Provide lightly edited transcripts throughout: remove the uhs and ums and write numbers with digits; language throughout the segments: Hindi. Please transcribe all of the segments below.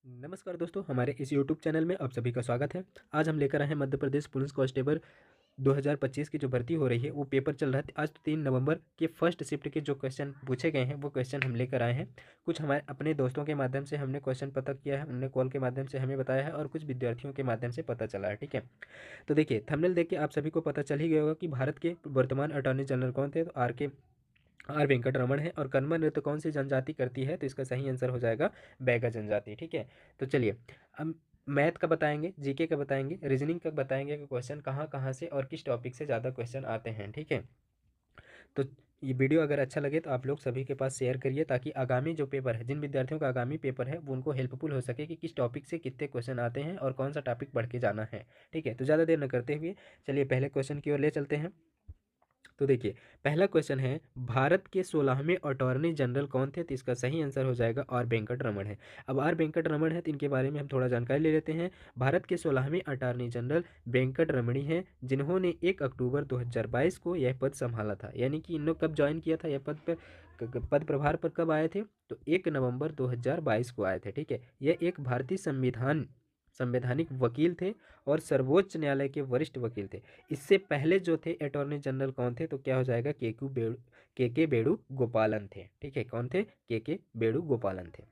नमस्कार दोस्तों, हमारे इस यूट्यूब चैनल में आप सभी का स्वागत है। आज हम लेकर आए हैं मध्य प्रदेश पुलिस कांस्टेबल 2025 की जो भर्ती हो रही है वो पेपर चल रहा है। आज 3 नवंबर के फर्स्ट शिफ्ट के जो क्वेश्चन पूछे गए हैं वो क्वेश्चन हम लेकर आए हैं। कुछ हमारे अपने दोस्तों के माध्यम से हमने क्वेश्चन पता किया है, उन्होंने कॉल के माध्यम से हमें बताया है और कुछ विद्यार्थियों के माध्यम से पता चला है। ठीक है, तो देखिए थंबनेल देख के आप सभी को पता चल ही गया होगा कि भारत के वर्तमान अटॉर्नी जनरल कौन थे। तो आर वेंकट रमन है। और कर्मा नृत्य कौन सी जनजाति करती है, तो इसका सही आंसर हो जाएगा बैगा जनजाति। ठीक है, तो चलिए हम मैथ का बताएंगे, जीके का बताएंगे, रीजनिंग का बताएंगे कि क्वेश्चन कहाँ कहाँ से और किस टॉपिक से ज़्यादा क्वेश्चन आते हैं। ठीक है, तो ये वीडियो अगर अच्छा लगे तो आप लोग सभी के पास शेयर करिए ताकि आगामी जो पेपर है, जिन विद्यार्थियों का आगामी पेपर है वो उनको हेल्पफुल हो सके कि किस टॉपिक से कितने क्वेश्चन आते हैं और कौन सा टॉपिक पढ़ के जाना है। ठीक है, तो ज़्यादा देर न करते हुए चलिए पहले क्वेश्चन की ओर ले चलते हैं। तो देखिए पहला क्वेश्चन है, भारत के 16वें अटॉर्नी जनरल कौन थे, तो इसका सही आंसर हो जाएगा आर वेंकट रमन है। अब आर वेंकट रमन है तो इनके बारे में हम थोड़ा जानकारी ले लेते हैं। भारत के 16वें अटॉर्नी जनरल वेंकट रमणी हैं, जिन्होंने 1 अक्टूबर 2022 को यह पद संभाला था। यानी कि इन लोग कब ज्वाइन किया था, यह पद प्रभार पर कब आए थे, तो 1 नवंबर 2022 को आए थे। ठीक है, यह एक भारतीय संवैधानिक वकील थे और सर्वोच्च न्यायालय के वरिष्ठ वकील थे। इससे पहले जो थे अटॉर्नी जनरल कौन थे, तो क्या हो जाएगा के बेड़ू गोपालन थे। ठीक है, कौन थे, के बेड़ू गोपालन थे।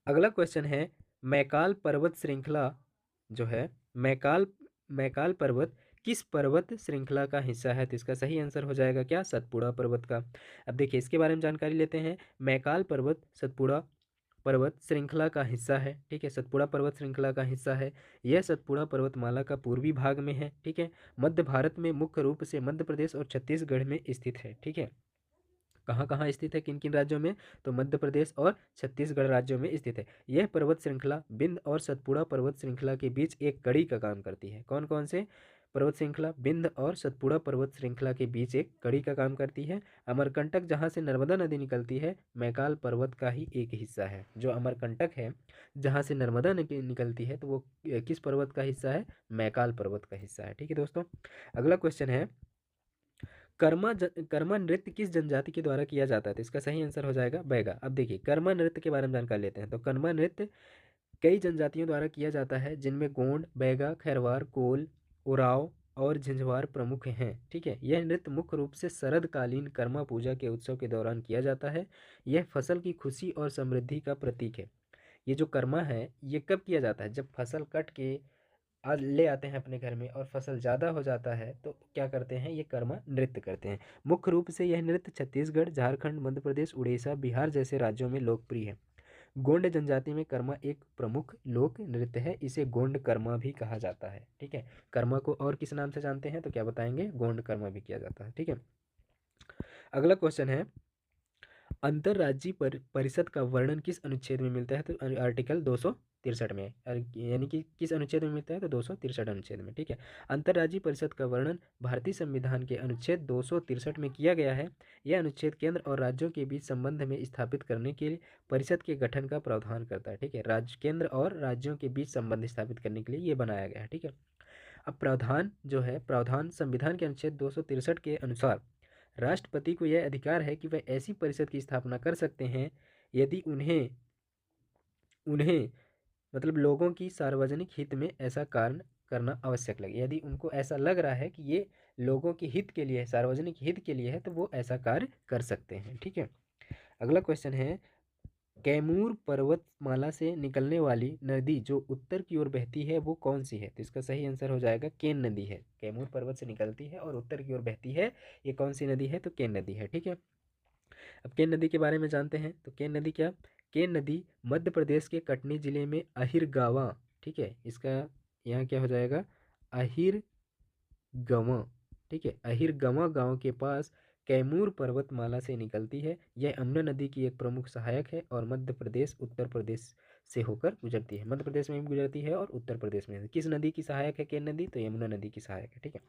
अगला क्वेश्चन है, मैकाल पर्वत श्रृंखला जो है, मैकाल मैकाल पर्वत किस पर्वत श्रृंखला का हिस्सा है, तो इसका सही आंसर हो जाएगा क्या, सतपुड़ा पर्वत का। अब देखिए इसके बारे में जानकारी लेते हैं। मैकाल पर्वत सतपुड़ा पर्वत श्रृंखला का हिस्सा है। ठीक है, सतपुड़ा पर्वत श्रृंखला का हिस्सा है। यह सतपुड़ा पर्वतमाला का पूर्वी भाग में है। ठीक है, मध्य भारत में मुख्य रूप से मध्य प्रदेश और छत्तीसगढ़ में स्थित है। ठीक है, कहाँ कहाँ स्थित है, किन किन राज्यों में, तो मध्य प्रदेश और छत्तीसगढ़ राज्यों में स्थित है। यह पर्वत श्रृंखला विंध्य और सतपुड़ा पर्वत श्रृंखला के बीच एक कड़ी का काम करती है। कौन कौन से पर्वत श्रृंखला, विंध्य और सतपुड़ा पर्वत श्रृंखला के बीच एक कड़ी का काम करती है। अमरकंटक जहाँ से नर्मदा नदी निकलती है, मैकाल पर्वत का ही एक हिस्सा है। जो अमरकंटक है जहाँ से नर्मदा निकलती है, तो वो किस पर्वत का हिस्सा है, मैकाल पर्वत का हिस्सा है। ठीक है दोस्तों, अगला क्वेश्चन है, कर्मा नृत्य किस जनजाति के द्वारा किया जाता है, तो इसका सही आंसर हो जाएगा बैगा। अब देखिए कर्मा नृत्य के बारे में जानकारी लेते हैं। तो कर्मा नृत्य कई जनजातियों द्वारा किया जाता है, जिनमें गोंड, बैगा, खैरवार, कोल, उराव और झंझवार प्रमुख हैं। ठीक है, यह नृत्य मुख्य रूप से शरदकालीन कर्मा पूजा के उत्सव के दौरान किया जाता है। यह फसल की खुशी और समृद्धि का प्रतीक है। ये जो कर्मा है ये कब किया जाता है, जब फसल कट के आज ले आते हैं अपने घर में और फसल ज़्यादा हो जाता है तो क्या करते हैं, ये कर्मा नृत्य करते हैं। मुख्य रूप से यह नृत्य छत्तीसगढ़, झारखंड, मध्य प्रदेश, उड़ीसा, बिहार जैसे राज्यों में लोकप्रिय है। गोंड जनजाति में कर्मा एक प्रमुख लोक नृत्य है, इसे गोंड कर्मा भी कहा जाता है। ठीक है, कर्मा को और किस नाम से जानते हैं, तो क्या बताएंगे, गोंड कर्मा भी किया जाता है। ठीक है, अगला क्वेश्चन है, अंतर्राज्यीय परिषद का वर्णन किस अनुच्छेद में मिलता है, तो आर्टिकल 263 में। यानी कि किस अनुच्छेद में मिलता है, तो 263 अनुच्छेद में। ठीक है, अंतर्राज्यीय परिषद का वर्णन भारतीय संविधान के अनुच्छेद 263 में किया गया है। यह अनुच्छेद केंद्र और राज्यों के बीच संबंध में स्थापित करने के लिए परिषद के गठन का प्रावधान करता है। ठीक है, राज्य केंद्र और राज्यों के बीच संबंध स्थापित करने के लिए ये बनाया गया है। ठीक है, अब प्रावधान जो है, प्रावधान संविधान के अनुच्छेद 263 के अनुसार राष्ट्रपति को यह अधिकार है कि वह ऐसी परिषद की स्थापना कर सकते हैं यदि उन्हें उन्हें मतलब लोगों की सार्वजनिक हित में ऐसा कारण करना आवश्यक लगे। यदि उनको ऐसा लग रहा है कि ये लोगों के हित के लिए है, सार्वजनिक हित के लिए है, तो वो ऐसा कार्य कर सकते हैं। ठीक है, अगला क्वेश्चन है, कैमूर पर्वतमाला से निकलने वाली नदी जो उत्तर की ओर बहती है वो कौन सी है, तो इसका सही आंसर हो जाएगा केन नदी है। कैमूर पर्वत से निकलती है और उत्तर की ओर बहती है, ये कौन सी नदी है, तो केन नदी है। ठीक है, अब केन नदी के बारे में जानते हैं। तो केन नदी क्या, केन नदी मध्य प्रदेश के कटनी जिले में अहिर गावा, ठीक है, इसका यहाँ क्या हो जाएगा, अहिर गंवा। ठीक है, अहिर गंवा गांव के पास कैमूर पर्वतमाला से निकलती है। यह यमुना नदी की एक प्रमुख सहायक है और मध्य प्रदेश उत्तर प्रदेश से होकर गुजरती है। मध्य प्रदेश में भी गुजरती है और उत्तर प्रदेश में। किस नदी की सहायक है केन नदी, तो यमुना नदी की सहायक है। ठीक है,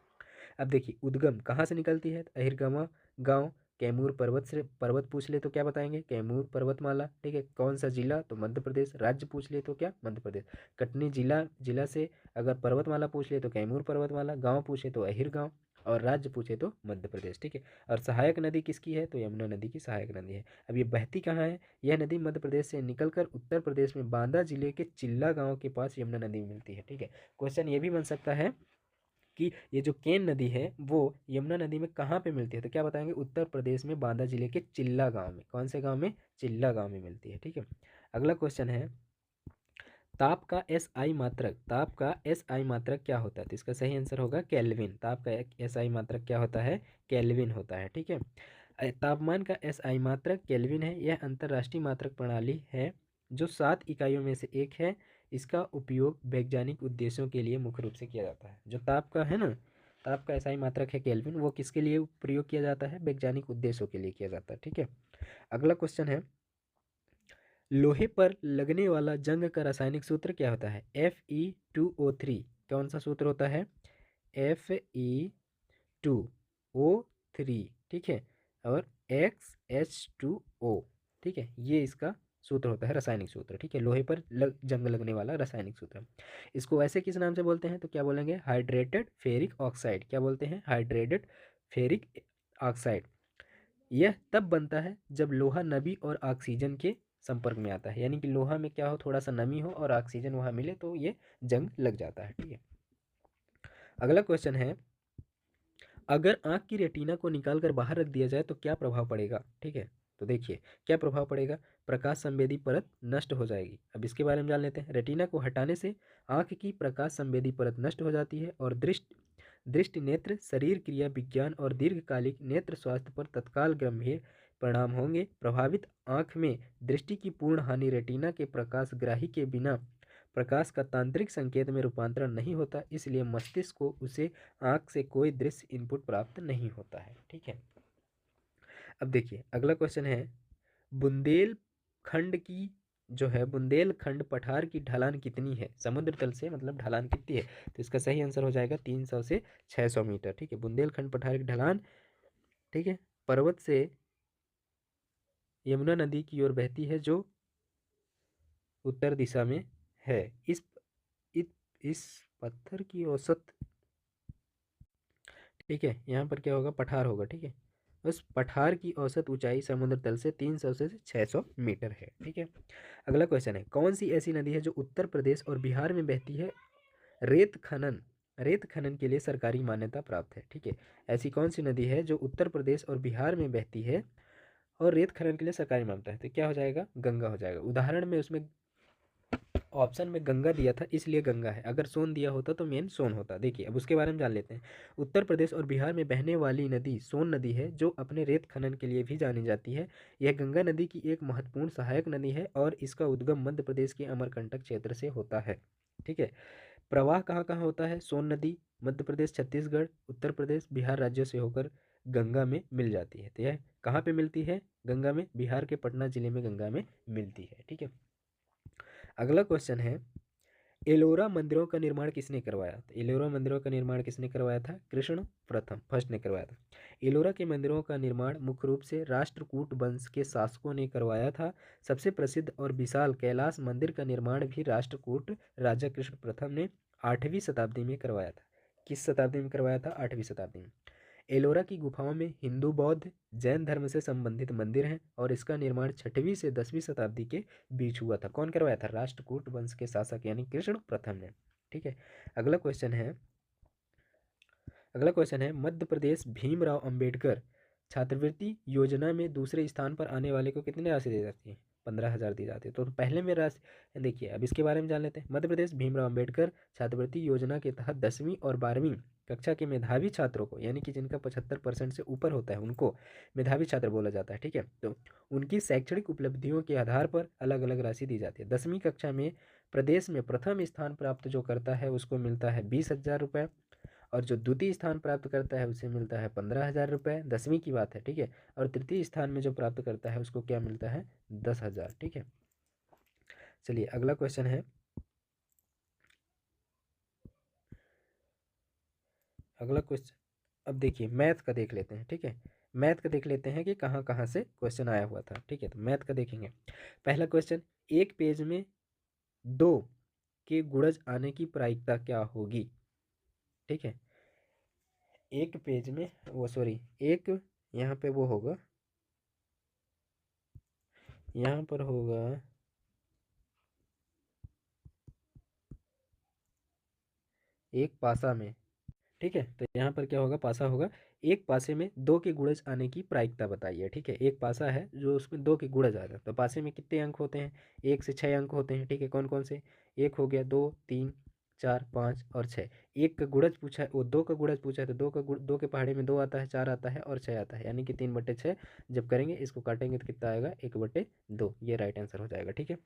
अब देखिए उद्गम कहाँ से निकलती है, तो अहिरगमा गांव, कैमूर पर्वत से, पर्वत पूछ ले तो क्या बताएंगे, कैमूर पर्वतमाला। ठीक है, कौन सा जिला, तो मध्य प्रदेश। राज्य पूछ ले तो क्या, मध्य प्रदेश। कटनी जिला, जिला से अगर पर्वतमाला पूछ ले तो कैमूर पर्वतमाला, गांव पूछे तो अहिर गांव। और राज्य पूछे तो मध्य प्रदेश, ठीक है। और सहायक नदी किसकी है, तो यमुना नदी की सहायक नदी है। अब ये बहती कहाँ है, यह नदी मध्य प्रदेश से निकलकर उत्तर प्रदेश में बांदा जिले के चिल्ला गांव के पास यमुना नदी में मिलती है, ठीक है। क्वेश्चन ये भी बन सकता है कि ये जो केन नदी है वो यमुना नदी में कहाँ पे मिलती है, तो क्या बताएंगे, उत्तर प्रदेश में बांदा जिले के चिल्ला गांव में। कौन से गांव में, चिल्ला गांव में मिलती है, ठीक है। अगला क्वेश्चन है, ताप का एस आई मात्रक, ताप का एस आई मात्रक क्या होता है, तो इसका सही आंसर होगा केल्विन। ताप का एस आई मात्रक क्या होता है, केल्विन होता है, ठीक है। तापमान का एस आई मात्रक केल्विन है। यह अंतरराष्ट्रीय मात्रक प्रणाली है जो 7 इकाइयों में से एक है। इसका उपयोग वैज्ञानिक उद्देश्यों के लिए मुख्य रूप से किया जाता है। जो ताप का है ना, ताप का एसआई मात्रक है केल्विन, वो किसके लिए प्रयोग किया जाता है, वैज्ञानिक उद्देश्यों के लिए किया जाता है, ठीक है। अगला क्वेश्चन है, लोहे पर लगने वाला जंग का रासायनिक सूत्र क्या होता है, Fe2O3। कौन सा सूत्र होता है, Fe2O3, ठीक है, और XH2O, ठीक है, ये इसका सूत्र होता है, रासायनिक सूत्र, ठीक है। लोहे पर जंग लगने वाला रासायनिक सूत्र। इसको ऐसे किस नाम से बोलते हैं, तो क्या बोलेंगे, हाइड्रेटेड फेरिक ऑक्साइड। क्या बोलते हैं, हाइड्रेटेड फेरिक ऑक्साइड। यह तब बनता है जब लोहा नमी और ऑक्सीजन के संपर्क में आता है, यानी कि लोहा में क्या हो, थोड़ा सा नमी हो और ऑक्सीजन वहां मिले तो ये जंग लग जाता है, ठीक है। अगला क्वेश्चन है, अगर आंख की रेटिना को निकाल कर बाहर रख दिया जाए तो क्या प्रभाव पड़ेगा, ठीक है। तो देखिए क्या प्रभाव पड़ेगा, प्रकाश संवेदी परत नष्ट हो जाएगी। अब इसके बारे में जान लेते हैं। रेटिना को हटाने से आंख की प्रकाश संवेदी परत नष्ट हो जाती है और दृष्टि नेत्र शरीर क्रिया विज्ञान और दीर्घकालिक नेत्र स्वास्थ्य पर तत्काल गंभीर परिणाम होंगे। प्रभावित आंख में दृष्टि की पूर्ण हानि रेटिना के प्रकाश ग्राही के बिना प्रकाश का तांत्रिक संकेत में रूपांतरण नहीं होता, इसलिए मस्तिष्क को उसे आंख से कोई दृश्य इनपुट प्राप्त नहीं होता है, ठीक है। अब देखिए अगला क्वेश्चन है, बुंदेलखंड की जो है बुंदेलखंड पठार की ढलान कितनी है, समुद्र तल से मतलब ढलान कितनी है, तो इसका सही आंसर हो जाएगा 300 से 600 मीटर, ठीक है। बुंदेलखंड पठार की ढलान, ठीक है, पर्वत से यमुना नदी की ओर बहती है जो उत्तर दिशा में है। इस इस पत्थर की औसत, ठीक है, यहाँ पर क्या होगा, पठार होगा, ठीक है। उस पठार की औसत ऊंचाई समुद्र तल से 300 से 600 मीटर है, ठीक है। अगला क्वेश्चन है, कौन सी ऐसी नदी है जो उत्तर प्रदेश और बिहार में बहती है, रेत खनन के लिए सरकारी मान्यता प्राप्त है, ठीक है। ऐसी कौन सी नदी है जो उत्तर प्रदेश और बिहार में बहती है और रेत खनन के लिए सरकारी मान्यता है, तो क्या हो जाएगा, गंगा हो जाएगा। उदाहरण में उसमें ऑप्शन में गंगा दिया था इसलिए गंगा है, अगर सोन दिया होता तो मेन सोन होता। देखिए अब उसके बारे में जान लेते हैं। उत्तर प्रदेश और बिहार में बहने वाली नदी सोन नदी है जो अपने रेत खनन के लिए भी जानी जाती है। यह गंगा नदी की एक महत्वपूर्ण सहायक नदी है और इसका उद्गम मध्य प्रदेश के अमरकंटक क्षेत्र से होता है, ठीक है। प्रवाह कहाँ कहाँ होता है, सोन नदी मध्य प्रदेश छत्तीसगढ़ उत्तर प्रदेश बिहार राज्यों से होकर गंगा में मिल जाती है। तो यह कहाँ पे मिलती है, गंगा में, बिहार के पटना जिले में गंगा में मिलती है, ठीक है। अगला क्वेश्चन है, एलोरा मंदिरों का निर्माण किसने करवाया, तो एलोरा मंदिरों का निर्माण किसने करवाया था, कृष्ण प्रथम फर्स्ट ने करवाया था। एलोरा के मंदिरों का निर्माण मुख्य रूप से राष्ट्रकूट वंश के शासकों ने करवाया था। सबसे प्रसिद्ध और विशाल कैलाश मंदिर का निर्माण भी राष्ट्रकूट राजा कृष्ण प्रथम ने 8वीं शताब्दी में करवाया था। किस शताब्दी में करवाया था, 8वीं शताब्दी में। एलोरा की गुफाओं में हिंदू बौद्ध जैन धर्म से संबंधित मंदिर हैं और इसका निर्माण 6वीं से 10वीं शताब्दी के बीच हुआ था। कौन करवाया था, राष्ट्रकूट वंश के शासक यानी कृष्ण प्रथम ने, ठीक है। अगला क्वेश्चन है, मध्य प्रदेश भीमराव अंबेडकर छात्रवृत्ति योजना में दूसरे स्थान पर आने वाले को कितनी राशि दी जाती है, 15,000 दी जाती है। तो पहले में राशि देखिए, अब इसके बारे में जान लेते हैं। मध्य प्रदेश भीमराव अंबेडकर छात्रवृत्ति योजना के तहत 10वीं और 12वीं कक्षा के मेधावी छात्रों को, यानी कि जिनका 75% से ऊपर होता है उनको मेधावी छात्र बोला जाता है, ठीक है। तो उनकी शैक्षणिक उपलब्धियों के आधार पर अलग अलग राशि दी जाती है। 10वीं कक्षा में प्रदेश में प्रथम स्थान प्राप्त जो करता है उसको मिलता है 20,000 रुपये और जो द्वितीय स्थान प्राप्त करता है उसे मिलता है 15,000 रुपये, 10वीं की बात है, ठीक है। और तृतीय स्थान में जो प्राप्त करता है उसको क्या मिलता है, 10,000, ठीक है। चलिए अगला क्वेश्चन है, अगला क्वेश्चन अब देखिए मैथ का देख लेते हैं, ठीक है। मैथ का देख लेते हैं कि कहाँ कहाँ से क्वेश्चन आया हुआ था, ठीक है। तो मैथ का देखेंगे। पहला क्वेश्चन, एक पेज में 2 के गुणज आने की प्रायिकता क्या होगी, ठीक है। एक पेज में वो सॉरी एक यहाँ पे वो होगा, यहाँ पर होगा एक पासा में, ठीक है। तो यहाँ पर क्या होगा, पासा होगा। एक पासे में दो के गुणज आने की प्रायिकता बताइए, ठीक है। एक पासा है जो उसमें दो के गुणज आ रहा है, तो पासे में कितने अंक होते हैं, 1 से 6 अंक होते हैं, ठीक है। कौन कौन से, एक हो गया, 2 3 4 5 और 6। एक का गुणज पूछा है, वो दो का गुणज पूछा है, तो दो के पहाड़े में 2 आता है, 4 आता है और 6 आता है, यानी कि 3/6 जब करेंगे इसको काटेंगे तो कितना आएगा, 1/2। ये राइट आंसर हो जाएगा, ठीक है।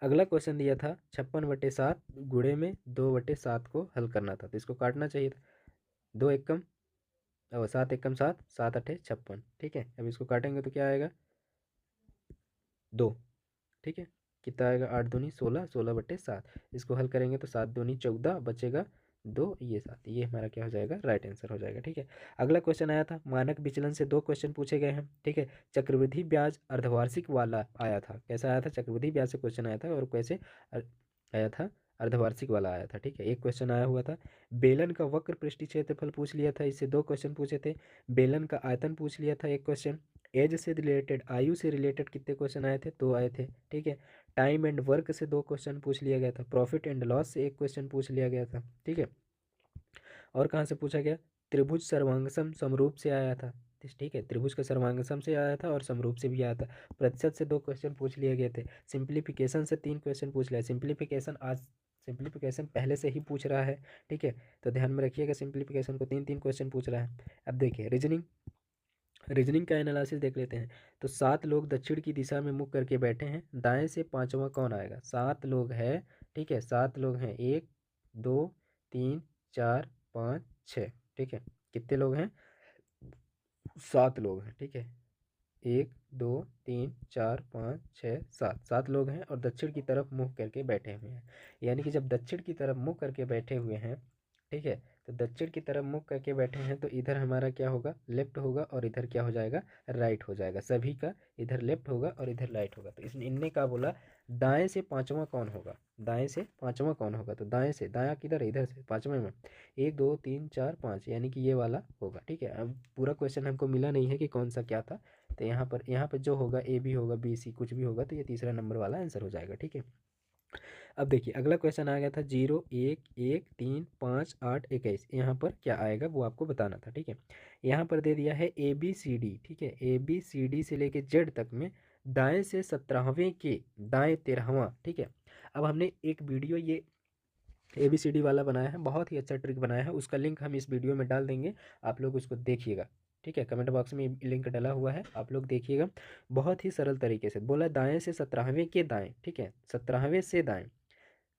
अगला क्वेश्चन दिया था 56/7 गुणे में 2/7 को हल करना था, तो इसको काटना चाहिए था। 2 एकम और 7 एकम 7, 7 8 56, ठीक है। अब इसको काटेंगे तो क्या आएगा, 2, ठीक है। कितना आएगा, 8 दूनी 16, 16/7। इसको हल करेंगे तो 7 दूनी 14 बचेगा 2, ये 7, ये हमारा क्या हो जाएगा, राइट आंसर हो जाएगा, ठीक है। अगला क्वेश्चन आया था मानक विचलन से 2 क्वेश्चन पूछे गए हैं, ठीक है। चक्रवृद्धि ब्याज अर्धवार्षिक वाला आया था, कैसा आया था, चक्रवृद्धि ब्याज से क्वेश्चन आया था और कैसे आया था, अर्धवार्षिक वाला आया था, ठीक है। एक क्वेश्चन आया हुआ था। बेलन का वक्र पृष्ठीय क्षेत्रफल पूछ लिया था, इससे 2 क्वेश्चन पूछे थे। बेलन का आयतन पूछ लिया था, एक क्वेश्चन। एज से रिलेटेड, आयु से रिलेटेड कितने क्वेश्चन आए थे, 2 आए थे, ठीक है। टाइम एंड वर्क से 2 क्वेश्चन पूछ लिया गया था। प्रॉफिट एंड लॉस से 1 क्वेश्चन पूछ लिया गया था, ठीक है। और कहाँ से पूछा गया, त्रिभुज सर्वांगसम समरूप से आया था, ठीक है। त्रिभुज का सर्वांगसम से आया था और समरूप से भी आया था। प्रतिशत से 2 क्वेश्चन पूछ लिए गए थे। सिंप्लीफिकेशन से 3 क्वेश्चन पूछ लिया। सिंप्लीफिकेशन पहले से ही पूछ रहा है, ठीक है। तो ध्यान में रखिएगा, सिंप्लीफिकेशन को 3 3 क्वेश्चन पूछ रहा है। अब देखिए रीजनिंग का एनालिसिस देख लेते हैं। तो 7 लोग दक्षिण की दिशा में मुख करके बैठे हैं, दाएं से पांचवा कौन आएगा, 7 लोग हैं, ठीक है। 7 लोग हैं, 1 2 3 4 5 6, ठीक है। कितने लोग हैं, 7 लोग हैं, ठीक है। 1 2 3 4 5 6 7, 7 लोग हैं और दक्षिण की तरफ मुँह करके बैठे हुए हैं। यानी कि जब दक्षिण की तरफ मुँह करके बैठे हुए हैं, ठीक है, तो दक्षिण की तरफ मुँह करके बैठे हैं, तो इधर हमारा क्या होगा, लेफ्ट होगा और इधर क्या हो जाएगा, राइट हो जाएगा। सभी का इधर लेफ्ट होगा और इधर राइट होगा। तो इसने इनने क्या बोला, दाएं से पांचवा कौन होगा, दाएं से पांचवा कौन होगा, तो दाएं से, दायां किधर है, इधर से पांचवें में। 1 2 3 4 5, यानी कि ये वाला होगा, ठीक है। अब पूरा क्वेश्चन हमको मिला नहीं है कि कौन सा क्या था, तो यहाँ पर जो होगा ए भी होगा, बी सी कुछ भी होगा, तो ये तीसरा नंबर वाला आंसर हो जाएगा, ठीक है। अब देखिए अगला क्वेश्चन आ गया था 0 1 1 3 5 8 21, यहाँ पर क्या आएगा वो आपको बताना था, ठीक है। यहाँ पर दे दिया है ए बी सी डी, ठीक है। ए बी सी डी से लेके जेड तक में दाएं से 17वें के दाएं 13वां, ठीक है। अब हमने एक वीडियो ये ए बी सी डी वाला बनाया है, बहुत ही अच्छा ट्रिक बनाया है, उसका लिंक हम इस वीडियो में डाल देंगे, आप लोग उसको देखिएगा, ठीक है। कमेंट बॉक्स में लिंक डाला हुआ है, आप लोग देखिएगा। बहुत ही सरल तरीके से बोला, दाएं से 17वें के दाएं, ठीक है, 17वें से दाएं,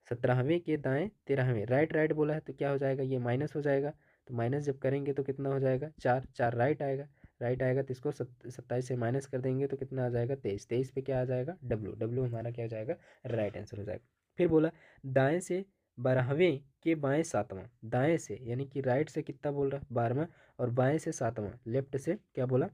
17वें के दाएं 13वें, राइट राइट बोला है, तो क्या हो जाएगा, ये माइनस हो जाएगा। तो माइनस जब करेंगे तो कितना हो जाएगा, 4 4 राइट आएगा, राइट आएगा तो इसको 27 से माइनस कर देंगे तो कितना आ जाएगा, 23, 23 पे क्या आ जाएगा, डब्लू, डब्लू हमारा क्या हो जाएगा, राइट आंसर हो जाएगा। फिर बोला दाएं से 12वें के बाएं 7वां, दाएं से यानी कि राइट से कितना बोल रहा, 12वां, और बाएं से 7वां, लेफ्ट से क्या बोला,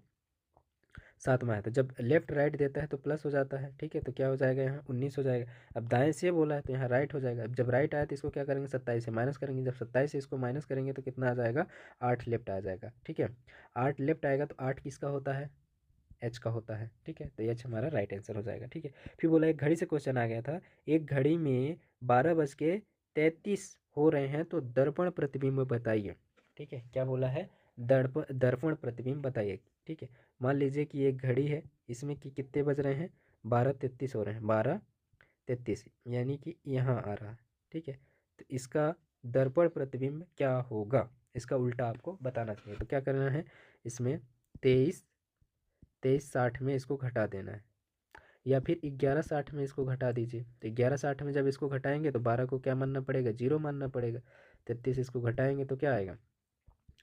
7वां है। तो जब लेफ्ट राइट देता है तो प्लस हो जाता है, ठीक है। तो क्या हो जाएगा, यहाँ 19 हो जाएगा। अब दाएं से बोला है तो यहाँ राइट हो जाएगा। अब जब राइट आया तो इसको क्या करेंगे, 27 से माइनस करेंगे, जब 27 से इसको माइनस करेंगे तो कितना आ जाएगा, 8 लेफ्ट आ जाएगा, ठीक है। 8 लेफ्ट आएगा तो 8 किसका होता है, एच का होता है, ठीक है। तो एच हमारा राइट आंसर हो जाएगा, ठीक है। फिर बोला एक घड़ी से क्वेश्चन आ गया था, एक घड़ी में 12:33 हो रहे हैं तो दर्पण प्रतिबिंब बताइए, ठीक है। क्या बोला है, दर्पण प्रतिबिंब बताइए, ठीक है। मान लीजिए कि एक घड़ी है, इसमें कि कितने बज रहे हैं, 12:33 हो रहे हैं, 12:33, यानी कि यहाँ आ रहा है, ठीक है। तो इसका दर्पण प्रतिबिंब क्या होगा, इसका उल्टा आपको बताना चाहिए। तो क्या करना है, इसमें 23:60 में इसको घटा देना है, या फिर 11:60 में इसको घटा दीजिए। तो 11:60 में जब इसको घटाएंगे तो 12 को क्या मानना पड़ेगा, जीरो मानना पड़ेगा। 33 इसको घटाएंगे तो क्या आएगा,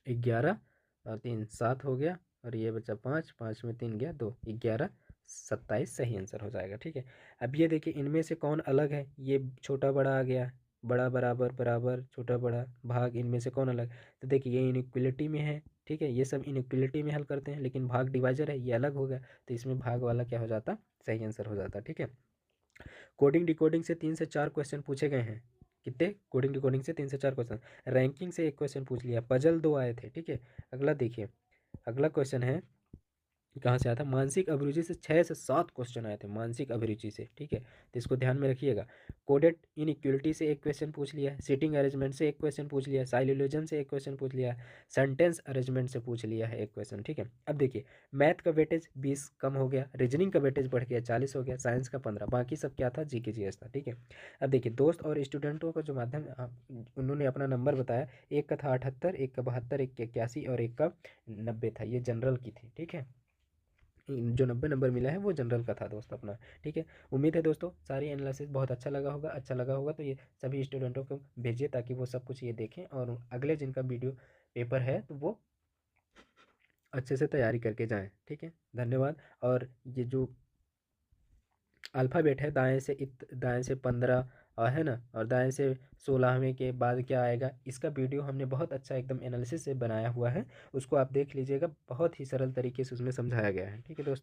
11 और 3 7 हो गया, और ये बचा 5, 5 में 3 गया 2, 11 27 सही आंसर हो जाएगा, ठीक है। अब ये देखिए इनमें से कौन अलग है, ये छोटा बड़ा आ गया, बड़ा बराबर बराबर छोटा बड़ा भाग, इनमें से कौन अलग। तो देखिए ये इनइक्वलिटी में है, ठीक है, ये सब इनइक्वलिटी में हल करते हैं, लेकिन भाग डिवाइजर है, ये अलग हो गया, तो इसमें भाग वाला क्या हो जाता, सही आंसर हो जाता, ठीक है। कोडिंग डिकोडिंग से 3 से 4 क्वेश्चन पूछे गए हैं, कितने कोडिंग डिकोडिंग से 3 से 4 क्वेश्चन, रैंकिंग से 1 क्वेश्चन पूछ लिया, पजल 2 आए थे, ठीक है। अगला देखिए, अगला क्वेश्चन है, कहाँ से आया था, मानसिक अभिरुचि से 6 से 7 क्वेश्चन आए थे, मानसिक अभिरुचि से, ठीक है, तो इसको ध्यान में रखिएगा। कोडेड इनइक्वलिटी से 1 क्वेश्चन पूछ लिया है, सीटिंग अरेंजमेंट से 1 क्वेश्चन पूछ लिया है, साइलोजिज्म से 1 क्वेश्चन पूछ लिया है, सेंटेंस अरेंजमेंट से पूछ लिया है 1 क्वेश्चन, ठीक है। अब देखिए, मैथ का वेटेज 20 कम हो गया, रीजनिंग का वेटेज बढ़ गया 40 हो गया, साइंस का 15, बाकी सब क्या था, जीके जीएस था, ठीक है। अब देखिए, दोस्त और स्टूडेंटों का जो माध्यम उन्होंने अपना नंबर बताया, एक का था 78, एक का 72, एक का 81 और एक का 90 था, ये जनरल की थी, ठीक है। जो 90 नंबर मिला है वो जनरल का था दोस्त अपना, ठीक है। उम्मीद है दोस्तों सारी एनालिसिस बहुत अच्छा लगा होगा, अच्छा लगा होगा तो ये सभी स्टूडेंटों को भेजिए ताकि वो सब कुछ ये देखें और अगले जिनका वीडियो पेपर है तो वो अच्छे से तैयारी करके जाएं, ठीक है। धन्यवाद। और ये जो अल्फ़ाबेट है, दाएं से 15 है ना, और दाएं से 16वें के बाद क्या आएगा, इसका वीडियो हमने बहुत अच्छा एकदम एनालिसिस से बनाया हुआ है, उसको आप देख लीजिएगा, बहुत ही सरल तरीके से उसमें समझाया गया है, ठीक है दोस्तों।